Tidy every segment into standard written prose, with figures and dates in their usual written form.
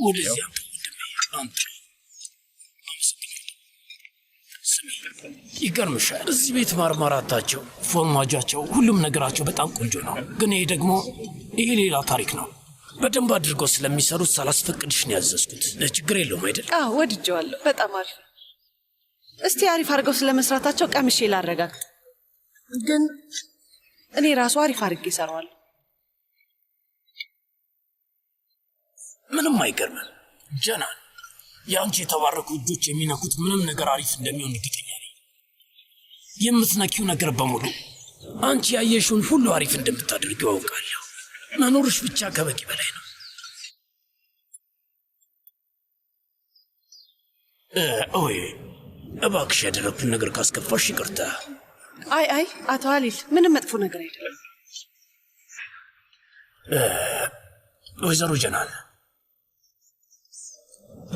ወደዚያ አንተ ይገርምሻል እዚህ ቤት ማርማራታቸው ፎርማጃቸው ሁሉም ነገራቸው በጣም ቆንጆ ነው ግን ይሄ ሌላ ታሪክ ነው በደንብ አድርገው ስለሚሰሩት ሳላስፈቅድሽ ነው ያዘዝኩት ችግር የለውም አይደል ወድጄዋለሁ በጣም አሪፍ እስቲ አሪፍ አድርገው ስለመስራታቸው ቀምሼ ላረጋግጥ ግን እኔ ራሱ አሪፍ አድርጌ እሰራዋለሁ ምንም አይገርምም ጀናን ያንቺ የተባረኩ እጆች የሚነኩት ምንም ነገር አሪፍ እንደሚሆን እርግጠኛ ነኝ የምትነኪው ነገር በሙሉ አንቺ ያየሽውን ሁሉ አሪፍ እንደምታደርጊው አውቃለሁ መኖርሽ ብቻ ከበቂ በላይ ነው ኦይ እባክሽ ያደረኩትን ነገር ካስከፋሽ ይቅርታ አይ አቶ አሊል ምንም መጥፎ ነገር አይደለም ወይዘሮ ጀናን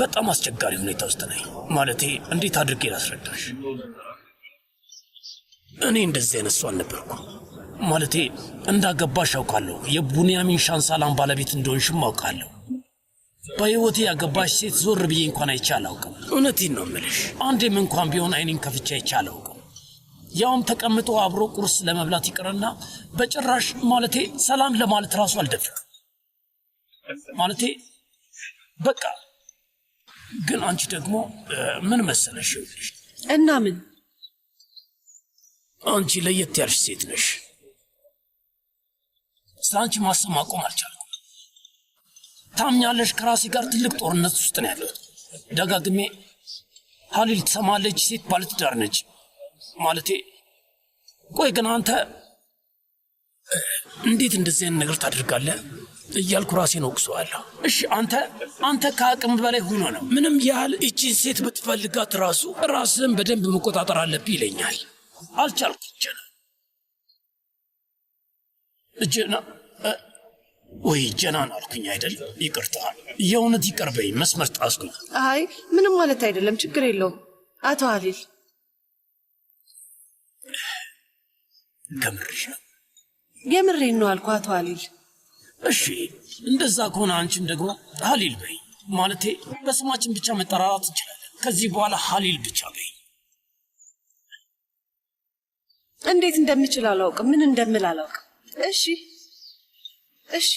በጣም አስቸጋሪ ሁኔታ ውስጥ ነኝ ማለቴ እንዴት አድርጌ ላስረዳሽ እኔ እንደዚህ አይነት ሰው አልነበርኩም ማለቴ እንዳገባሽ አውቃለሁ የቡንያሚን ሻንሳላን ባለቤት እንደሆንሽም አውቃለሁ በህይወቴ ያገባሽ ሴት ዞር ብዬ እንኳን አይቼ አላውቅም እውነቴን ነው የምልሽ አንዴም እንኳን ቢሆን አይኔን ከፍቼ አይቼ አላውቅም ያውም ተቀምጦ አብሮ ቁርስ ለመብላት ይቅርና በጭራሽ ማለቴ ሰላም ለማለት ራሱ አልደፍርም ማለቴ በቃ ግን አንቺ ደግሞ ምን መሰለሽ እና ምን አንቺ ለየት ያልሽ ሴት ነሽ ስላንቺ ማሰብ ማቆም አልቻልኩም ታምኛለሽ ከራሴ ጋር ትልቅ ጦርነት ውስጥ ነው ያለሁት ደጋግሜ ሀሊል ትሰማለች ሴት ባለትዳር ነች ማለቴ ቆይ ግን አንተ እንዴት እንደዚህ አይነት ነገር ታደርጋለህ እያልኩ ራሴን ወቅሰዋለሁ እሺ አንተ ከአቅም በላይ ሆኖ ነው ምንም ያህል እቺ ሴት ብትፈልጋት ራስን በደንብ መቆጣጠር አለብህ ይለኛል አልቻልኩም ወይ ጀናን አልኩኝ አይደል ይቅርታ የእውነት ይቅርበኝ መስመር ጣስኩኝ አይ ምንም ማለት አይደለም ችግር የለውም አቶ አሊል ከምርሽ ነው የምሬን ነው አልኩ አቶ አሊል እሺ እንደዛ ከሆነ አንቺም ደግሞ ሀሊል በይ ማለቴ በስማችን ብቻ መጠራራት እንችላለን ከዚህ በኋላ ሀሊል ብቻ በይ እንዴት እንደምችል አላውቅም ምን እንደምል አላውቅም እሺ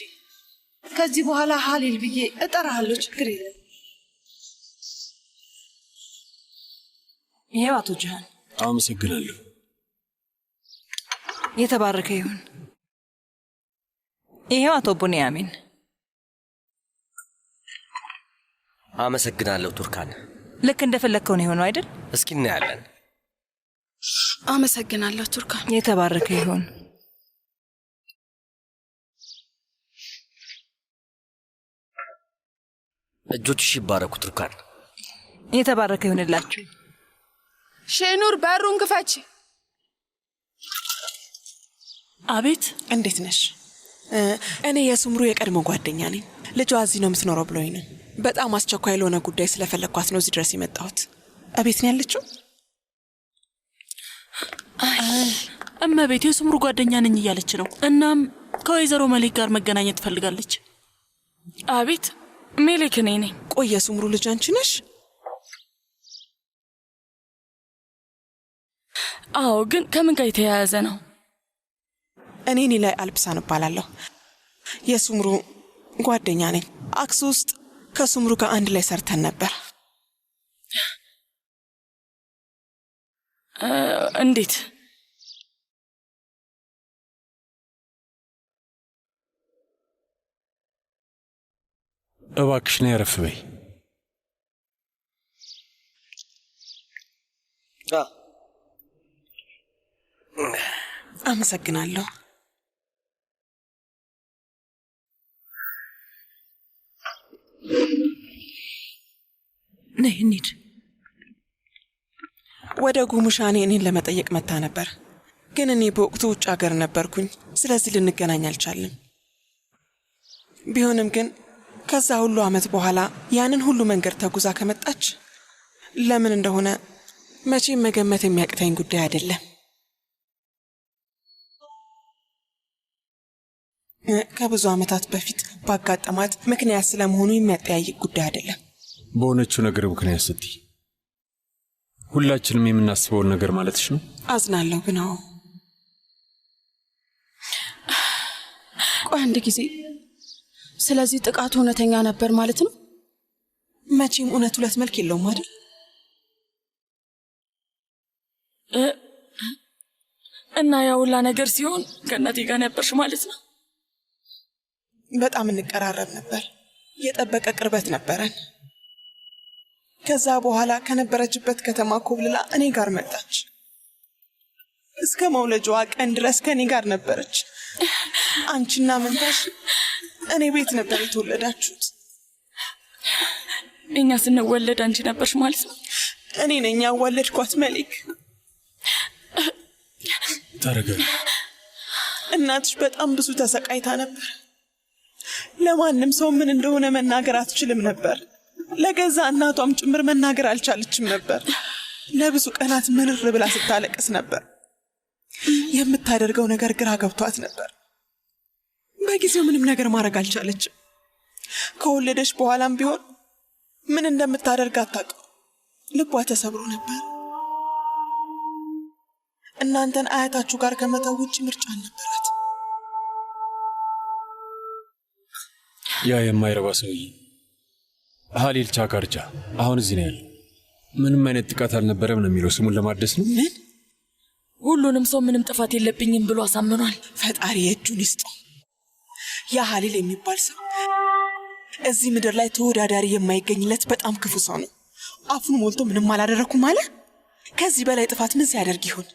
ከዚህ በኋላ ሀሊል ብዬ እጠራሃለሁ ችግር የለም ይሄው አቶ ጃን አመሰግናለሁ የተባረከ ይሁን ይሄው አቶ ቡንያሚን አመሰግናለሁ ቱርካን ልክ እንደፈለከው ነው የሆነው አይደል እስኪ እናያለን አመሰግናለሁ ቱርካን የተባረከ ይሁን እጆችሽ ይባረኩ ቱርካን የተባረከ ይሁንላችሁ ሼኑር በሩን ክፈች አቤት እንዴት ነሽ እኔ የሱምሩ የቀድሞ ጓደኛ ነኝ ልጇ እዚህ ነው የምትኖረው ብሎኝ ነው በጣም አስቸኳይ ለሆነ ጉዳይ ስለፈለኳት ነው እዚህ ድረስ የመጣሁት እቤት ነው ያለችው እመቤት የሱምሩ ጓደኛ ነኝ እያለች ነው እናም ከወይዘሮ መሌክ ጋር መገናኘት ትፈልጋለች አቤት ሜሌክ ነኝ ቆይ የሱምሩ ልጅ አንቺ ነሽ አዎ ግን ከምን ጋር የተያያዘ ነው እኔ ላይ አልብሳን እባላለሁ የሱምሩ ጓደኛ ነኝ አክሱ ውስጥ ከሱምሩ ጋር አንድ ላይ ሰርተን ነበር እንዴት እባክሽ ነይ አረፍ በይ አመሰግናለሁ ነይ እንሂድ ወደ ጉሙሻኔ እኔን ለመጠየቅ መታ ነበር ግን እኔ በወቅቱ ውጭ ሀገር ነበርኩኝ ስለዚህ ልንገናኝ አልቻልንም ቢሆንም ግን ከዛ ሁሉ አመት በኋላ ያንን ሁሉ መንገድ ተጉዛ ከመጣች ለምን እንደሆነ መቼም መገመት የሚያቅተኝ ጉዳይ አይደለም ከብዙ ዓመታት በፊት ባጋጠማት ምክንያት ስለመሆኑ የሚያጠያይቅ ጉዳይ አይደለም። በሆነችው ነገር ምክንያት ስትይ ሁላችንም የምናስበውን ነገር ማለትሽ ነው? አዝናለሁ ግን አዎ። ቆይ አንድ ጊዜ፣ ስለዚህ ጥቃቱ እውነተኛ ነበር ማለት ነው? መቼም እውነት ሁለት መልክ የለውም አይደል? እና ያውላ ነገር ሲሆን ከእናቴ ጋር ነበርሽ ማለት ነው? በጣም እንቀራረብ ነበር። የጠበቀ ቅርበት ነበረን። ከዛ በኋላ ከነበረችበት ከተማ ኮብልላ እኔ ጋር መጣች። እስከ መውለጃዋ ቀን ድረስ ከኔ ጋር ነበረች። አንቺና መንታሽ እኔ ቤት ነበር የተወለዳችሁት። እኛ ስንወለድ አንቺ ነበርሽ ማለት ነው? እኔ ነኝ ያወለድኳት መሊክ። ተረጋጊ። እናትሽ በጣም ብዙ ተሰቃይታ ነበር። ለማንም ሰው ምን እንደሆነ መናገር አትችልም ነበር። ለገዛ እናቷም ጭምር መናገር አልቻለችም ነበር። ለብዙ ቀናት ምርር ብላ ስታለቅስ ነበር። የምታደርገው ነገር ግራ ገብቷት ነበር። በጊዜው ምንም ነገር ማድረግ አልቻለችም። ከወለደች በኋላም ቢሆን ምን እንደምታደርግ አታውቅም። ልቧ ተሰብሮ ነበር። እናንተን አያታችሁ ጋር ከመተው ውጭ ምርጫ አልነበራት። ያ የማይረባ ሰውዬ ሀሊል ቻካርጃ አሁን እዚህ ነው ያለው። ምንም አይነት ጥቃት አልነበረም ነው የሚለው። ስሙን ለማደስ ነው። ምን? ሁሉንም ሰው ምንም ጥፋት የለብኝም ብሎ አሳምኗል። ፈጣሪ የእጁን ይስጠው። ያ ሀሊል የሚባል ሰው እዚህ ምድር ላይ ተወዳዳሪ የማይገኝለት በጣም ክፉ ሰው ነው። አፉን ሞልቶ ምንም አላደረኩም አለ። ከዚህ በላይ ጥፋት ምን ሲያደርግ ይሆን?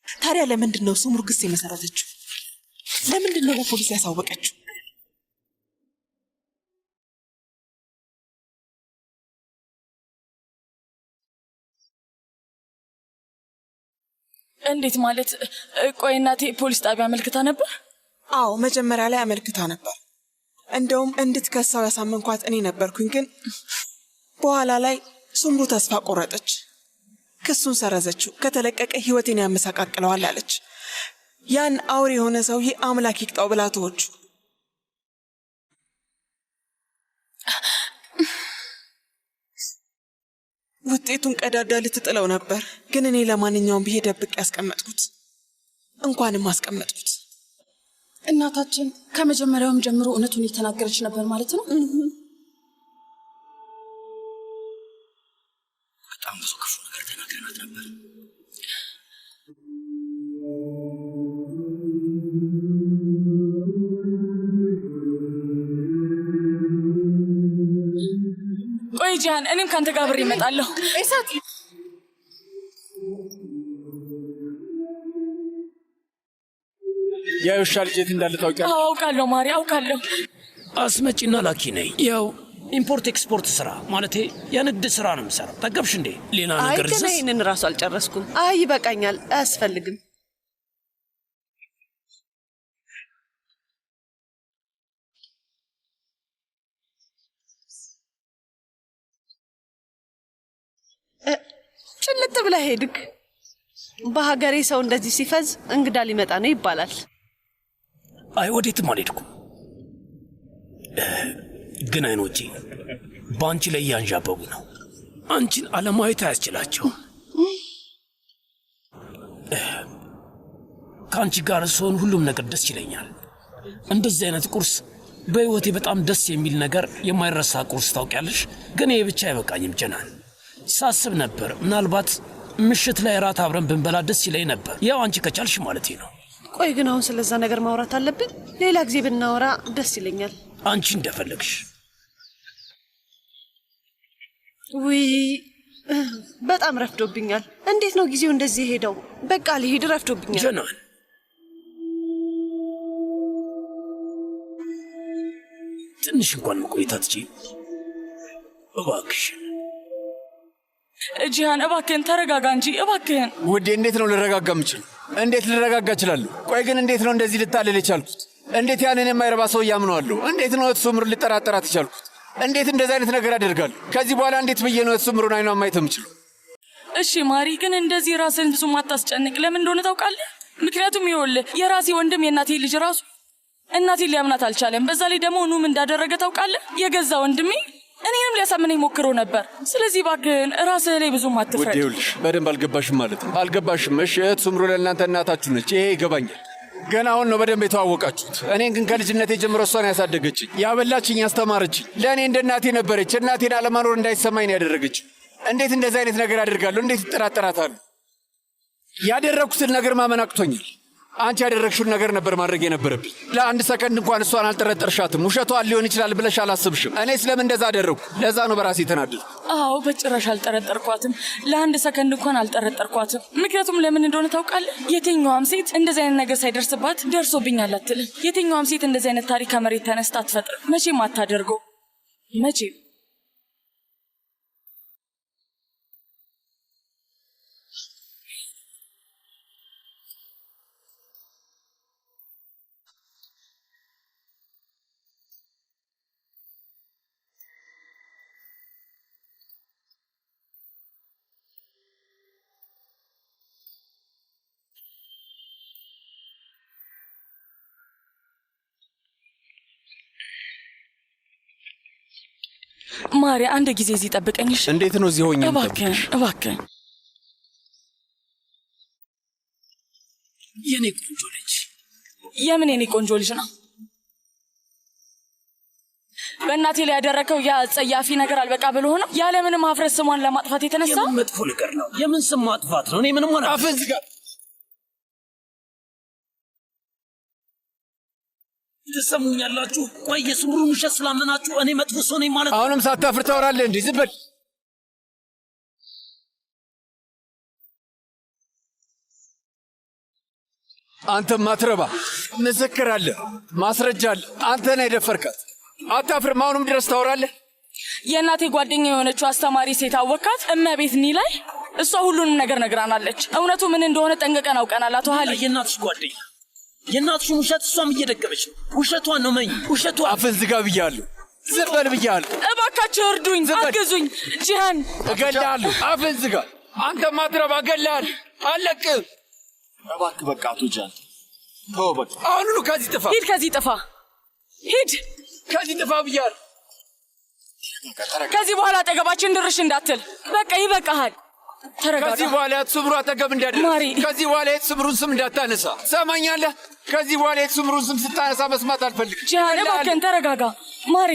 ታዲያ ለምንድን ነው ሱምሩ ክስ የመሰረተችው? ለምንድን ነው ለፖሊስ ያሳወቀችው? እንዴት ማለት? ቆይ እናቴ ፖሊስ ጣቢያ አመልክታ ነበር? አዎ መጀመሪያ ላይ አመልክታ ነበር። እንደውም እንድትከሳው ያሳመንኳት እኔ ነበርኩኝ። ግን በኋላ ላይ ሱምሩ ተስፋ ቆረጠች። ክሱን ሰረዘችው። ከተለቀቀ ህይወቴን ያመሳቃቅለዋል አለች። ያን አውሬ የሆነ ሰውዬ አምላክ ይቅጣው ብላ ተወቹ። ውጤቱን ቀዳዳ ልትጥለው ነበር። ግን እኔ ለማንኛውም ብዬ ደብቅ ያስቀመጥኩት። እንኳንም አስቀመጥኩት። እናታችን ከመጀመሪያውም ጀምሮ እውነቱን የተናገረች ነበር ማለት ነው? በጣም ብዙ ክፉ ነገር ተናግረናት ነበር። ቆይ ጂያን፣ እኔም ካንተ ጋር አብሬ እመጣለሁ። እሳት ያ ውሻ ልጅ የት እንዳለ ታውቂያለሽ? አውቃለሁ ማሪ፣ አውቃለሁ። አስመጪና ላኪ ነኝ። ያው ኢምፖርት ኤክስፖርት ስራ ማለቴ የንግድ ስራ ነው የምሰራው። ጠገብሽ እንዴ? ሌላ ነገር ገና ይህንን ራሱ አልጨረስኩም። ይበቃኛል፣ አያስፈልግም። ጭልጥ ብለህ ሄድክ። በሀገሬ ሰው እንደዚህ ሲፈዝ እንግዳ ሊመጣ ነው ይባላል። አይ ወዴትም አልሄድኩም። ግን አይኖቼ በአንቺ ላይ እያንዣበቡ ነው። አንቺን አለማየት አያስችላቸውም። ከአንቺ ጋር ስሆን ሁሉም ነገር ደስ ይለኛል። እንደዚህ አይነት ቁርስ በሕይወቴ በጣም ደስ የሚል ነገር፣ የማይረሳ ቁርስ ታውቂያለሽ። ግን ይህ ብቻ አይበቃኝም ጀናን። ሳስብ ነበር ምናልባት ምሽት ላይ ራት አብረን ብንበላ ደስ ይለኝ ነበር። ያው አንቺ ከቻልሽ ማለቴ ነው። ቆይ ግን አሁን ስለዛ ነገር ማውራት አለብን? ሌላ ጊዜ ብናወራ ደስ ይለኛል። አንቺ እንደፈለግሽ። ውይ በጣም ረፍዶብኛል። እንዴት ነው ጊዜው እንደዚህ ሄደው? በቃ ልሂድ፣ ረፍዶብኛል። ጀናን ትንሽ እንኳን መቆየት አትችይም? እባክሽ ጂያን፣ እባክህን ተረጋጋ እንጂ እባክህን። ውዴ፣ እንዴት ነው ልረጋጋ የምችለው? እንዴት ልረጋጋ እችላለሁ? ቆይ ግን እንዴት ነው እንደዚህ ልታልል የቻልኩት? እንዴት ያንን የማይረባ ሰው እያምነዋለሁ? እንዴት ነው ሱምሩን ልጠራጠራት የቻልኩት? እንዴት እንደዚህ አይነት ነገር አደርጋለሁ? ከዚህ በኋላ እንዴት ብዬ ነው ሱምሩን አይኗን ማየት የምችለው? እሺ ማሪ፣ ግን እንደዚህ ራስን ብዙ ማታስጨንቅ። ለምን እንደሆነ ታውቃለህ? ምክንያቱም ይኸውልህ የራሴ ወንድም የእናቴ ልጅ ራሱ እናቴን ሊያምናት አልቻለም። በዛ ላይ ደግሞ ኑም እንዳደረገ ታውቃለህ? የገዛ ወንድሜ እኔንም ሊያሳምነኝ ሞክሮ ነበር። ስለዚህ እባክህን ራስህ ላይ ብዙም አትፍረድ። ውዴ ይኸውልሽ፣ በደንብ አልገባሽም ማለት ነው። አልገባሽም። እሺ እህት ሱምሩ ለእናንተ እናታችሁ ነች። ይሄ ይገባኛል። ገና አሁን ነው በደንብ የተዋወቃችሁት። እኔን ግን ከልጅነቴ ጀምሮ እሷን ያሳደገችኝ፣ ያበላችኝ፣ ያስተማረችኝ፣ ለእኔ እንደ እናቴ ነበረች። እናቴን አለማኖር እንዳይሰማኝ ነው ያደረገችው። እንዴት እንደዚህ አይነት ነገር አደርጋለሁ? እንዴት ይጠራጠራታሉ? ያደረግኩትን ነገር ማመን አቅቶኛል። አንቺ ያደረግሽውን ነገር ነበር ማድረግ የነበረብኝ። ለአንድ ሰከንድ እንኳን እሷን አልጠረጠርሻትም። ውሸቷን ሊሆን ይችላል ብለሽ አላስብሽም። እኔ ስለምን እንደዛ አደረግኩ? ለዛ ነው በራሴ የተናደድኩ። አዎ በጭራሽ አልጠረጠርኳትም። ለአንድ ሰከንድ እንኳን አልጠረጠርኳትም። ምክንያቱም ለምን እንደሆነ ታውቃለህ? የትኛዋም ሴት እንደዚህ አይነት ነገር ሳይደርስባት ደርሶብኛል አትልም። የትኛዋም ሴት እንደዚህ አይነት ታሪክ ከመሬት ተነስታ አትፈጥርም። መቼም አታደርገው። መቼም ማሪያ አንድ ጊዜ እዚህ ጠብቀኝሽ። እንዴት ነው እዚህ ሆኜ? እባክህ የኔ ቆንጆ ልጅ። የምን የኔ ቆንጆ ልጅ ነው? በእናቴ ላይ ያደረከው ያ ጸያፊ ነገር አልበቃ ብሎ ሆነ ያለምንም ሀፍረት ስሟን ለማጥፋት የተነሳ የምን መጥፎ ነገር ነው? የምን ስም ማጥፋት ነው? እኔ ምንም ሆነ አፍን ዝጋ። ትሰሙኛላችሁ? ቆይ የሱምሩን ውሸት ስላመናችሁ እኔ መጥፎ ሰው ነኝ ማለት ነው? አሁንም ሳታፍር ታወራለህ እንዴ? ዝም በል። አንተም አትረባ። ምስክር አለ፣ ማስረጃ አለ። አንተ ነህ የደፈርካት። አታፍርም? አሁንም ድረስ ታወራለህ? የእናቴ ጓደኛ የሆነችው አስተማሪ ሴት አወካት እመቤት ኒ ላይ እሷ ሁሉንም ነገር ነግራናለች። እውነቱ ምን እንደሆነ ጠንቅቀን አውቀናል። አቶ ሀሊ የእናትሽ ጓደኛ የእናትሽን ውሸት እሷም እየደገመች ነው። ውሸቷን ነው መኝ ውሸቷ። አፍን ዝጋ ብያለሁ። ዝም በል ብያለሁ። እባካችሁ እርዱኝ፣ አግዙኝ። ጂሃን እገላለሁ። አፍን ዝጋ። አንተ ማትረባ እገላለሁ። አለቅም። እባክህ በቃ አቶ ጃን ተው በቃ። አሁኑኑ ከዚህ ጥፋ። ሂድ፣ ከዚህ ጥፋ። ሂድ፣ ከዚህ ጥፋ ብያለሁ። ከዚህ በኋላ አጠገባችን ድርሽ እንዳትል። በቃ ይበቃሃል። ተረጋጋ። ከዚህ በኋላ ሱምሩ አጠገብ እንዳትደርስ። ማሪ፣ ከዚህ በኋላ ሱምሩን ስም እንዳታነሳ። ሰማኛለህ? ከዚህ በኋላ ሱምሩን ስም ስታነሳ መስማት አልፈልግም። ጂሃን እባክህን ተረጋጋ። ማሪ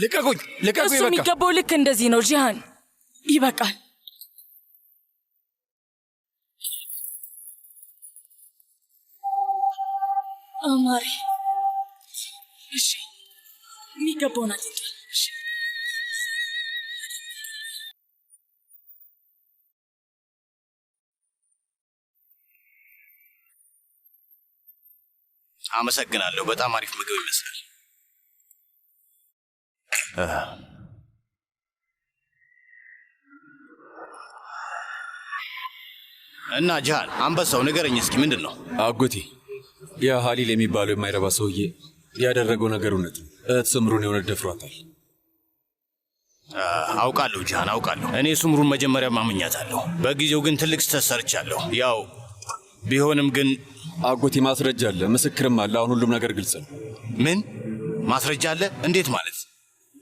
ልቀቁኝ፣ ልቀቁኝ። እሱ የሚገባው ልክ እንደዚህ ነው። ጂሃን ይበቃል። ማሪ እሺ፣ የሚገባውን አትንጫ። እሺ አመሰግናለሁ። በጣም አሪፍ ምግብ ይመስላል። እና ጃን አንበሳው ንገረኝ እስኪ ምንድን ነው? አጎቴ ያ ሀሊል የሚባለው የማይረባ ሰውዬ ያደረገው ነገር እውነት ነው። እህት ሱምሩን የሆነ ደፍሯታል። አውቃለሁ ጃን አውቃለሁ። እኔ ሱምሩን መጀመሪያ ማምኛታለሁ። በጊዜው ግን ትልቅ ስህተት ሰርቻለሁ። ያው ቢሆንም ግን አጎቴ ማስረጃ አለ፣ ምስክርም አለ። አሁን ሁሉም ነገር ግልጽ ነው። ምን ማስረጃ አለ? እንዴት ማለት?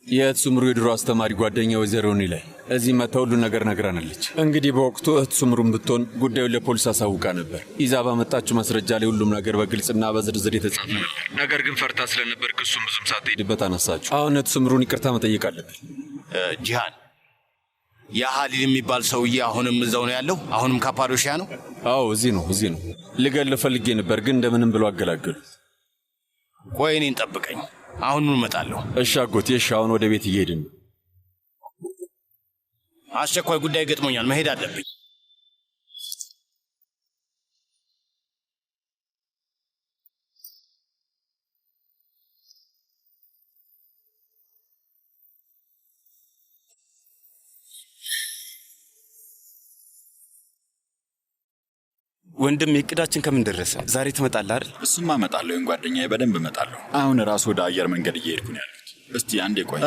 የእህት ሱምሩ የድሮ አስተማሪ ጓደኛ ወይዘሮ ኒ ላይ እዚህ መታ ሁሉን ነገር ነግራናለች። እንግዲህ በወቅቱ እህት ሱምሩን ብትሆን ጉዳዩን ለፖሊስ አሳውቃ ነበር። ይዛ ባመጣችው ማስረጃ ላይ ሁሉም ነገር በግልጽና በዝርዝር የተጻፈ ነበር። ነገር ግን ፈርታ ስለነበር ክሱም ብዙም ሳትሄድበት አነሳችሁ። አሁን እህት ሱምሩን ይቅርታ መጠየቅ አለብን። ጂሃን ያ ሀሊል የሚባል ሰውዬ አሁንም እዛው ነው ያለው? አሁንም ካፓዶሺያ ነው? አዎ እዚህ ነው። ልገለው ፈልጌ ነበር ግን እንደምንም ብሎ አገላገሉ። ቆይ እኔን ጠብቀኝ፣ አሁኑን እመጣለሁ። እሺ አጎቴ፣ እሺ። አሁን ወደ ቤት እየሄድን ነው። አስቸኳይ ጉዳይ ገጥሞኛል፣ መሄድ አለብኝ። ወንድም እቅዳችን ከምን ደረሰ? ዛሬ ትመጣለህ አይደል? እሱማ እመጣለሁ፣ ጓደኛዬ፣ በደንብ እመጣለሁ። አሁን ራሱ ወደ አየር መንገድ እየሄድኩ ነው ያሉት። እስቲ አንዴ ቆይ።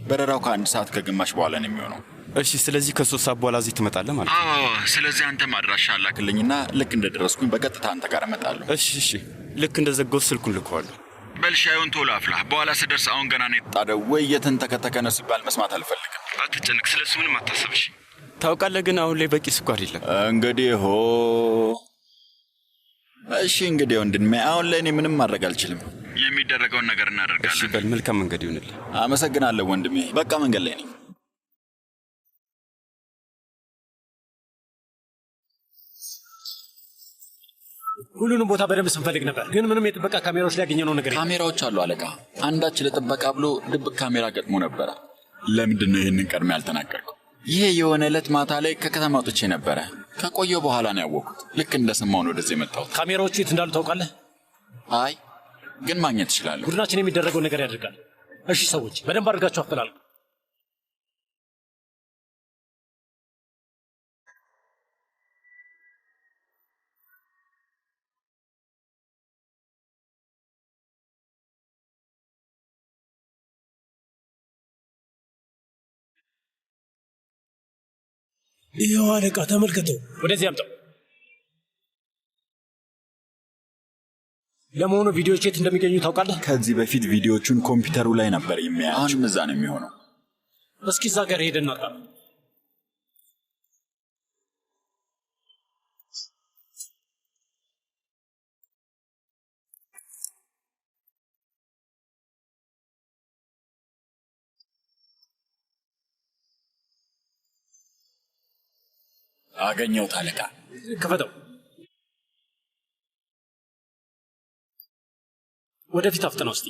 በረራው ከ1 ሰዓት ከግማሽ በኋላ ነው የሚሆነው። እሺ፣ ስለዚህ ከ3 ሰዓት በኋላ እዚህ ትመጣለህ ማለት ነው? ስለዚህ አንተ ማድራሻ አላክልኝና ልክ እንደደረስኩኝ በቀጥታ አንተ ጋር እመጣለሁ። እሺ። ልክ እንደዘጋው ስልኩን ልከዋለሁ። በልሻዩን ቶሎ አፍላ። በኋላ ስደርስ አሁን ገና ነው የጣደው ወይ የተንተከተከ ነው ሲባል መስማት አልፈልግም። አትጨነቅ፣ ስለሱ ምንም አታስብሽ። ታውቃለህ ግን አሁን ላይ በቂ ስኳር የለም። እንግዲህ እሺ እንግዲህ ወንድሜ አሁን ላይ እኔ ምንም ማድረግ አልችልም። የሚደረገውን ነገር እናደርጋለን። እሺ በል፣ መልካም መንገድ ይሁንልህ። አመሰግናለሁ ወንድሜ። በቃ መንገድ ላይ ነኝ። ሁሉንም ቦታ በደንብ ስንፈልግ ነበር፣ ግን ምንም የጥበቃ ካሜራዎች ላይ ያገኘነው ነገር የለም። ካሜራዎች አሉ አለቃ። አንዳች ለጥበቃ ብሎ ድብቅ ካሜራ ገጥሞ ነበረ። ለምንድን ነው ይህንን ቀድሜ ያልተናገርከው? ይሄ የሆነ ዕለት ማታ ላይ ከከተማ ወጥቼ ነበረ። ከቆየው በኋላ ነው ያወቅኩት። ልክ እንደሰማሁ ነው ወደዚህ የመጣሁት። ካሜራዎቹ የት እንዳሉ ታውቃለህ? አይ ግን ማግኘት እችላለሁ። ቡድናችን የሚደረገው ነገር ያደርጋል። እሺ ሰዎች በደንብ አድርጋችሁ አፈላልጉ። ይኸው አለቃ ተመልከተው። ወደዚህ አምጣው። ለመሆኑ ቪዲዮዎች የት እንደሚገኙ ታውቃለህ? ከዚህ በፊት ቪዲዮቹን ኮምፒውተሩ ላይ ነበር የሚያያቸው። አሁንም እዛ ነው የሚሆነው። እስኪ እዛ ጋር ሄደን እናጣ። አገኘሁት አለቃ። ክፈተው። ወደፊት አፍጥነው እስቲ።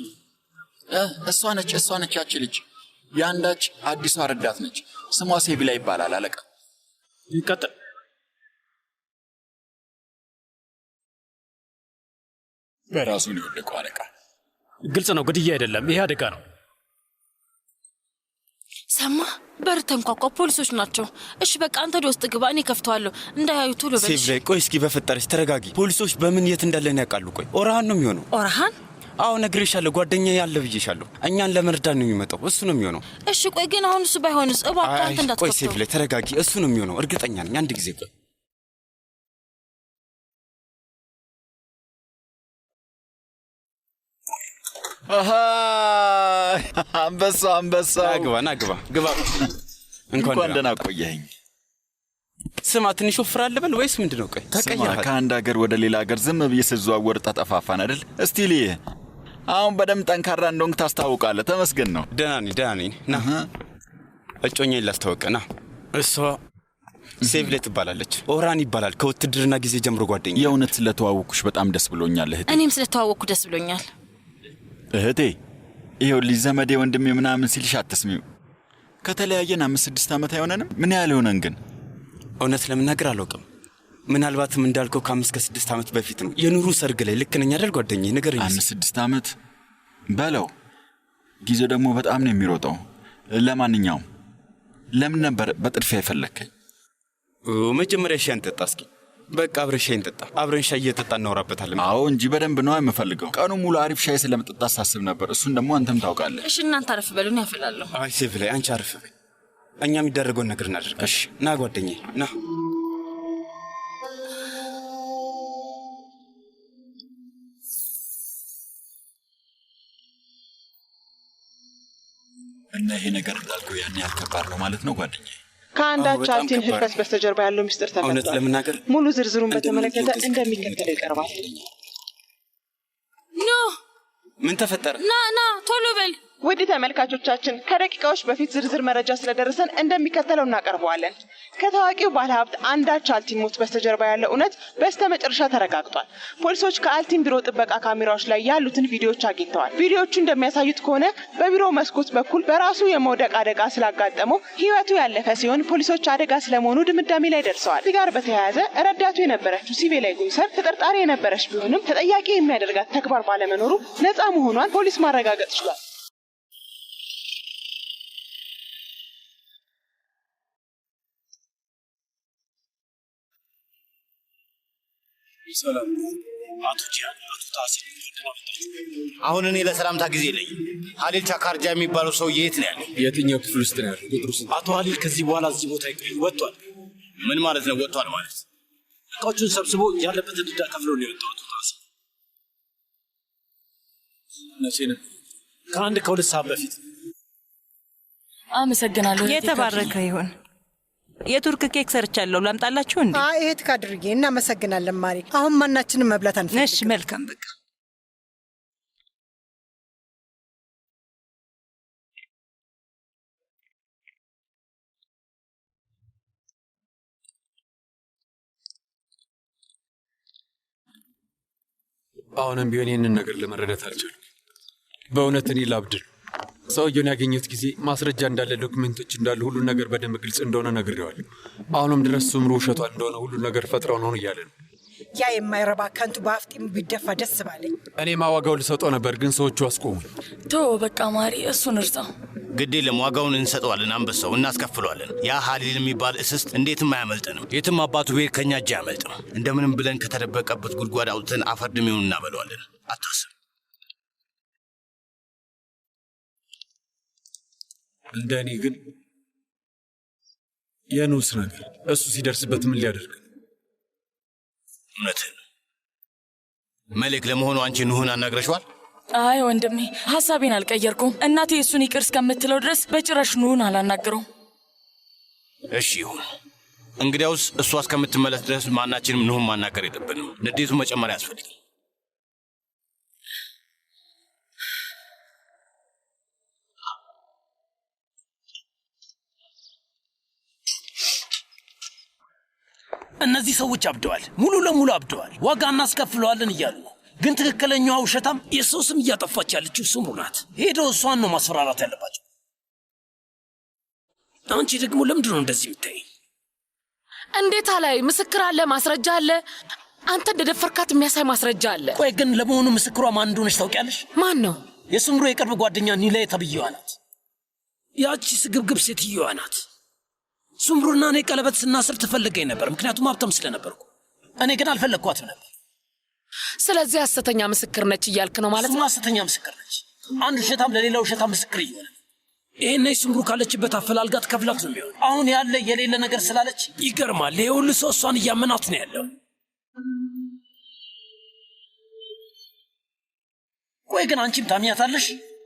እሷ ነች ያቺ ልጅ። የአንዳች አዲሷ ረዳት ነች። ስሟ ሴቪላ ይባላል አለቃ። ይቀጥል። በራሱ ነው የወደቀው አለቃ። ግልጽ ነው፣ ግድያ አይደለም፣ ይሄ አደጋ ነው። ሰማ፣ በር ተንኳኳ። ፖሊሶች ናቸው። እሺ በቃ አንተ ወደ ውስጥ ግባ፣ እኔ ከፍተዋለሁ። እንዳያዩ ቶሎ በል። ሴቭ ላይ ቆይ፣ እስኪ በፈጠረች ተረጋጊ። ፖሊሶች በምን የት እንዳለን ያውቃሉ? ቆይ ኦርሃን ነው የሚሆነው። ኦርሃን? አዎ ነግሬሻለሁ፣ ጓደኛዬ ያለ ብዬሻለሁ። እኛን ለመርዳት ነው የሚመጣው፣ እሱ ነው የሚሆነው። እሺ ቆይ ግን አሁን እሱ ባይሆንስ? እባክህ አንተ እንዳትከፍተው። ቆይ ሴቭ ላይ ተረጋጊ፣ እሱ ነው የሚሆነው፣ እርግጠኛ ነኝ። አንድ ጊዜ ቆይ። አንበሳ ግባ። እንኳን ደህና ቆየኸኝ። ስማ፣ ትንሽ ወፍራለህ በል ወይስ ምንድነው? ቆይ ተቀየረ። ከአንድ ሀገር ወደ ሌላ ሀገር ዝም ብዬ ስዘዋወር ተጠፋፋን አይደል? እስቲ ልይ። አሁን በደምብ ጠንካራ እንደሆንክ ታስታውቃለህ። ተመስገን ነው። ደህና ነኝ። ና እጮኛዬን ላስተዋውቅህ። ና እሷ ሴቭ ላይ ትባላለች። ኦርሃን ይባላል። ከውትድርና ጊዜ ጀምሮ ጓደኛዬ። የእውነት ስለተዋወቅኩሽ በጣም ደስ ብሎኛል እህቴ። እኔም ስለተዋወቅኩ ደስ ብሎኛል እህቴ። ይኸውልሽ ዘመዴ ወንድሜ ምናምን ሲልሽ አትስሚው። ከተለያየን 5-6 ዓመት አይሆነንም? ምን ያህል ሆነን ግን? እውነት ለመናገር አላውቅም። ምናልባትም እንዳልከው ከ5-6 ዓመት በፊት ነው። የኑሩ ሰርግ ላይ። ልክ ነኝ አይደል ጓደኛዬ? ንገረኝ። 5-6 ዓመት በለው። ጊዜው ደግሞ በጣም ነው የሚሮጠው። ለማንኛውም ለምን ነበር በጥድፊያ የፈለከኝ? መጀመሪያ ሻይ እንጠጣ እስኪ። በቃ አብረን ሻይ እንጠጣ። አብረን ሻይ እየጠጣ እናወራበታለን። አዎ እንጂ በደንብ ነው የምፈልገው። ቀኑ ሙሉ አሪፍ ሻይ ስለመጠጣት ሳስብ ነበር። እሱን ደግሞ አንተም ታውቃለህ። እሺ እናንተ አረፍ በሉን፣ ያፈላለሁ። አይ ሴቭ ላይ አንቺ አረፍ በይ። እኛ የሚደረገውን ነገር እናደርግ። እሺ ና ጓደኛዬ ና። እና ይሄ ነገር እንዳልከው ያን ያህል ከባድ ነው ማለት ነው ጓደኛዬ? ከአንዳች አልቲን ህልፈት በስተጀርባ ያለው ሚስጥር ተፈቷል። እውነት ለመናገር ሙሉ ዝርዝሩን በተመለከተ እንደሚከተለው ይቀርባል። ኖ ምን ተፈጠረ? ና ቶሎ በል። ውድ ተመልካቾቻችን ከደቂቃዎች በፊት ዝርዝር መረጃ ስለደረሰን እንደሚከተለው እናቀርበዋለን። ከታዋቂው ባለሀብት አንዳች አልቲን ሞት በስተጀርባ ያለው እውነት በስተመጨረሻ ተረጋግጧል። ፖሊሶች ከአልቲን ቢሮ ጥበቃ ካሜራዎች ላይ ያሉትን ቪዲዮዎች አግኝተዋል። ቪዲዮዎቹ እንደሚያሳዩት ከሆነ በቢሮው መስኮት በኩል በራሱ የመውደቅ አደጋ ስላጋጠመው ህይወቱ ያለፈ ሲሆን ፖሊሶች አደጋ ስለመሆኑ ድምዳሜ ላይ ደርሰዋል። እዚህ ጋር በተያያዘ ረዳቱ የነበረችው ሲቪላይ ጉንሰር ተጠርጣሪ የነበረች ቢሆንም ተጠያቂ የሚያደርጋት ተግባር ባለመኖሩ ነፃ መሆኗን ፖሊስ ማረጋገጥ ችሏል። ሰላም አቶ ጂያን፣ አቶ ታሲል አሁን እኔ ለሰላምታ ጊዜ የለኝ። ሀሊል ቻካርጃ የሚባለው ሰውዬ የት ነው ያለው? የትኛው ክፍል ውስጥ ነው ያለው? ቁጥሩ ስንት? አቶ ሀሊል ከዚህ በኋላ እዚህ ቦታ ይቆይ ወጥቷል። ምን ማለት ነው ወጥቷል ማለት? እቃዎቹን ሰብስቦ ያለበትን ዕዳ ከፍሎ ነው የወጣው። አቶ ታሲል መቼ ነው? ከአንድ ከሁለት ሰዓት በፊት። አመሰግናለሁ። የተባረከ ይሁን። የቱርክ ኬክ ሰርቻለሁ። ላምጣላችሁ እንዴ? አይ እህት ካድርጌ እናመሰግናለን ማሪ። አሁን ማናችንም መብላት አንፈልግም። እሺ መልካም በቃ አሁንም ቢሆን ይህንን ነገር ለመረዳት አልቻልኩም። በእውነት እኔ ላብድ ነው። ሰውየውን ያገኘሁት ጊዜ ማስረጃ እንዳለ፣ ዶክመንቶች እንዳሉ፣ ሁሉን ነገር በደንብ ግልጽ እንደሆነ ነግሬዋለሁ። አሁንም ድረስ ሱምሩ ውሸቷን እንደሆነ ሁሉን ነገር ፈጥረው ነው እያለ ነው። ያ የማይረባ ከንቱ በአፍጢሙ ቢደፋ ደስ ባለኝ። እኔማ ዋጋው ልሰጠው ነበር፣ ግን ሰዎቹ አስቆሙኝ። ቶ በቃ ማሪ፣ እሱን እርሳው። ግድ የለም ዋጋውን እንሰጠዋለን። አንበሳው እናስከፍለዋለን። ያ ሀሊል የሚባል እስስት እንዴትም አያመልጠንም። የትም አባቱ ቤት ከእኛ እጅ አያመልጥም። እንደምንም ብለን ከተደበቀበት ጉድጓድ አውጥተን አፈር ድሜውን እናበለዋለን። አታስብ። እንደ እኔ ግን የኑስ ነገር እሱ ሲደርስበት ምን ሊያደርግ? እውነትህን መሌክ፣ ለመሆኑ አንቺ ኑህን አናግረሽዋል? አይ ወንድሜ፣ ሐሳቤን አልቀየርኩም። እናቴ እሱን ይቅር እስከምትለው ድረስ በጭራሽ ኑህን አላናግረውም። እሺ ይሁን። እንግዲያውስ እሷ እስከምትመለስ ድረስ ማናችንም ኑህን ማናገር የለብንም። ንዴቱን መጨመር ያስፈልጋል። እነዚህ ሰዎች አብደዋል፣ ሙሉ ለሙሉ አብደዋል። ዋጋ እናስከፍለዋለን እያሉ ነው። ግን ትክክለኛዋ ውሸታም የሰው ስም እያጠፋች ያለችው ሱምሩ ናት። ሄደው እሷን ነው ማስፈራራት ያለባቸው። አንቺ ደግሞ ለምንድን ነው እንደዚህ የምታይ? እንዴት አላይ? ምስክር አለ፣ ማስረጃ አለ። አንተ እንደደፈርካት የሚያሳይ ማስረጃ አለ። ቆይ ግን ለመሆኑ ምስክሯ ማን እንደሆነች ታውቂያለሽ? ማን ነው? የሱምሩ የቅርብ ጓደኛ ኒላ የተብየዋ ናት። ያቺ ስግብግብ ሴትየዋ ናት። ሱምሩና እኔ ቀለበት ስናስር ትፈልገኝ ነበር፣ ምክንያቱም ሀብታም ስለነበርኩ። እኔ ግን አልፈለግኳትም ነበር። ስለዚህ ሐሰተኛ ምስክር ነች እያልክ ነው ማለት ነው? ሐሰተኛ ምስክር ነች። አንድ ውሸታም ለሌላ ውሸታም ምስክር እየሆነ ይሄን ሱምሩ ካለችበት አፈላልጋት ከፍላት ነው የሚሆን። አሁን ያለ የሌለ ነገር ስላለች ይገርማል። ይሄ ሁሉ ሰው እሷን እያመናት ነው ያለው። ቆይ ግን አንቺም ታምኛታለሽ?